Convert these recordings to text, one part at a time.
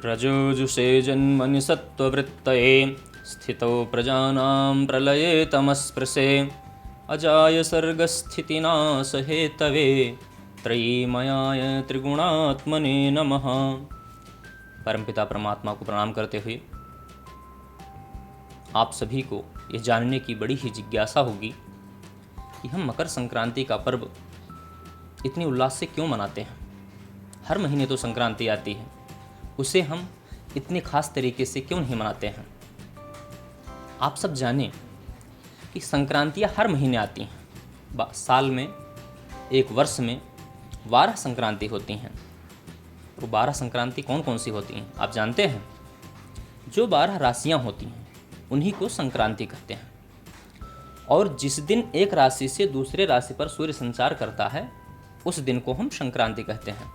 रजोजुषे जन्मनि सत्त्ववृत्तये स्थितौ प्रजानां प्रलये तमस्पृशे अजाय सर्गस्थितिनाशहेतवे त्रयीमयाय त्रिगुणात्मने नमः। परमपिता परमात्मा को प्रणाम करते हुए आप सभी को यह जानने की बड़ी ही जिज्ञासा होगी कि हम मकर संक्रांति का पर्व इतनी उल्लास से क्यों मनाते हैं। हर महीने तो संक्रांति आती है, उसे हम इतने खास तरीके से क्यों नहीं मनाते हैं। आप सब जानें कि संक्रांतियाँ हर महीने आती हैं। साल में, एक वर्ष में 12 संक्रांति होती हैं। वो 12 संक्रांति कौन कौन सी होती हैं आप जानते हैं? जो 12 राशियाँ होती हैं उन्हीं को संक्रांति कहते हैं। और जिस दिन एक राशि से दूसरे राशि पर सूर्य संचार करता है उस दिन को हम संक्रांति कहते हैं।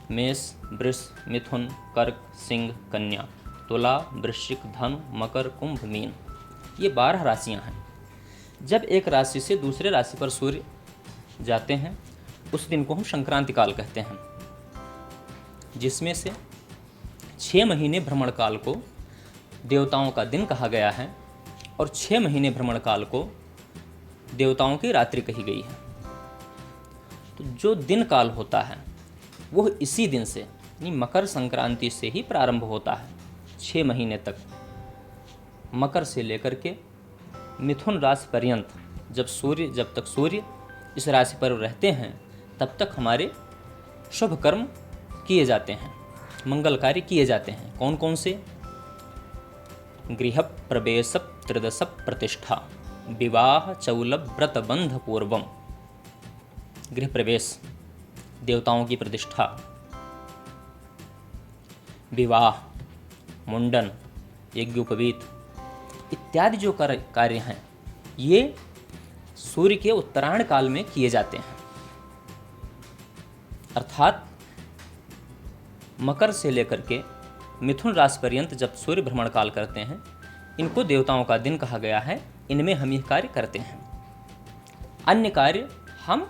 मेष, वृष, मिथुन, कर्क, सिंह, कन्या, तुला, वृश्चिक, धनु, मकर, कुंभ, मीन, ये 12 राशियां हैं। जब एक राशि से दूसरे राशि पर सूर्य जाते हैं उस दिन को हम संक्रांति काल कहते हैं, जिसमें से 6 महीने भ्रमण काल को देवताओं का दिन कहा गया है और 6 महीने भ्रमण काल को देवताओं की रात्रि कही गई है। तो जो दिन काल होता है वह इसी दिन से यानी मकर संक्रांति से ही प्रारंभ होता है। 6 महीने तक मकर से लेकर के मिथुन राशि पर्यंत जब तक सूर्य इस राशि पर रहते हैं तब तक हमारे शुभ कर्म किए जाते हैं, मंगल कार्य किए जाते हैं। कौन कौन से? गृह प्रवेश, त्रिदश प्रतिष्ठा, विवाह, चौलभ, व्रत बंध पूर्वम। गृह प्रवेश, देवताओं की प्रतिष्ठा, विवाह, मुंडन, यज्ञोपवीत इत्यादि जो कार्य हैं ये सूर्य के उत्तरायण काल में किए जाते हैं। अर्थात मकर से लेकर के मिथुन राशि पर्यंत जब सूर्य भ्रमण काल करते हैं इनको देवताओं का दिन कहा गया है। इनमें हम यह कार्य करते हैं। अन्य कार्य हम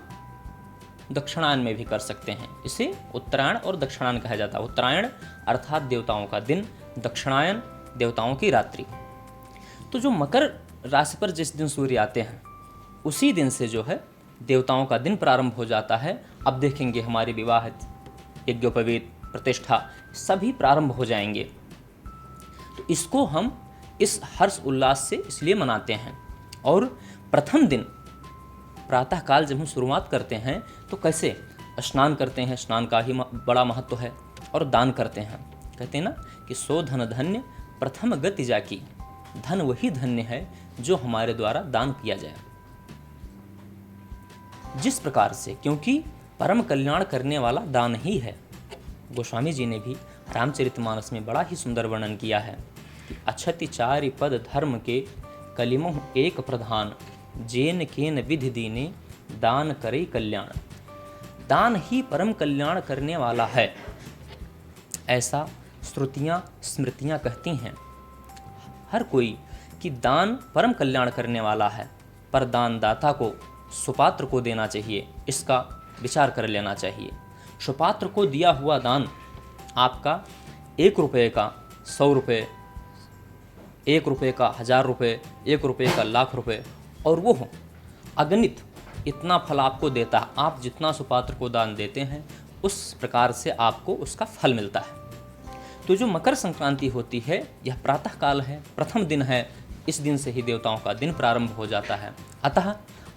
दक्षिणायन में भी कर सकते हैं। इसे उत्तरायण और दक्षिणायन कहा जाता है। उत्तरायण अर्थात देवताओं का दिन, दक्षिणायन देवताओं की रात्रि। तो जो मकर राशि पर जिस दिन सूर्य आते हैं उसी दिन से जो है देवताओं का दिन प्रारंभ हो जाता है। अब देखेंगे हमारे विवाह, यज्ञोपवीत, प्रतिष्ठा सभी प्रारंभ हो जाएंगे। तो इसको हम इस हर्ष उल्लास से इसलिए मनाते हैं। और प्रथम दिन प्रातः काल जब हम शुरुआत करते हैं तो कैसे स्नान करते हैं, स्नान का ही बड़ा महत्व है। और दान करते हैं। कहते हैं ना कि सो धन धन्य प्रथम गति जाकी। धन वही धन्य है जो हमारे द्वारा दान किया जाए। जिस प्रकार से, क्योंकि परम कल्याण करने वाला दान ही है। गोस्वामी जी ने भी रामचरितमानस में बड़ा ही सुंदर वर्णन किया है कि अक्षति चारि पद धर्म के कलिमोह एक प्रधान, जेन केन विधि दीने दान करे कल्याण। दान ही परम कल्याण करने वाला है, ऐसा श्रुतियाँ स्मृतियाँ कहती हैं। हर कोई कि दान परम कल्याण करने वाला है, पर दानदाता को सुपात्र को देना चाहिए, इसका विचार कर लेना चाहिए। सुपात्र को दिया हुआ दान आपका 1 रुपये का 100 रुपये, 1 रुपये का 1000 रुपये, 1 रुपये का लाख रुपये, और वो अगणित इतना फल आपको देता है। आप जितना सुपात्र को दान देते हैं उस प्रकार से आपको उसका फल मिलता है। तो जो मकर संक्रांति होती है यह प्रातः काल है, प्रथम दिन है। इस दिन से ही देवताओं का दिन प्रारंभ हो जाता है। अतः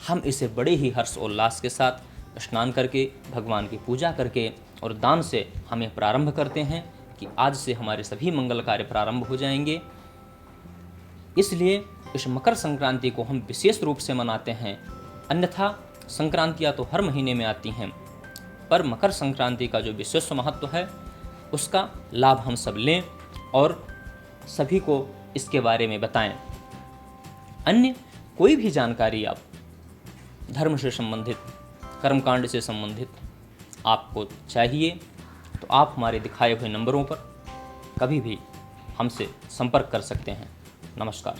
हम इसे बड़े ही हर्ष उल्लास के साथ स्नान करके, भगवान की पूजा करके और दान से हम यह प्रारंभ करते हैं कि आज से हमारे सभी मंगल कार्य प्रारंभ हो जाएंगे। इसलिए इस मकर संक्रांति को हम विशेष रूप से मनाते हैं। अन्यथा संक्रांतियाँ तो हर महीने में आती हैं, पर मकर संक्रांति का जो विशेष महत्व है उसका लाभ हम सब लें और सभी को इसके बारे में बताएं। अन्य कोई भी जानकारी आप धर्म से संबंधित, कर्मकांड से संबंधित आपको चाहिए तो आप हमारे दिखाए हुए नंबरों पर कभी भी हमसे संपर्क कर सकते हैं। नमस्कार।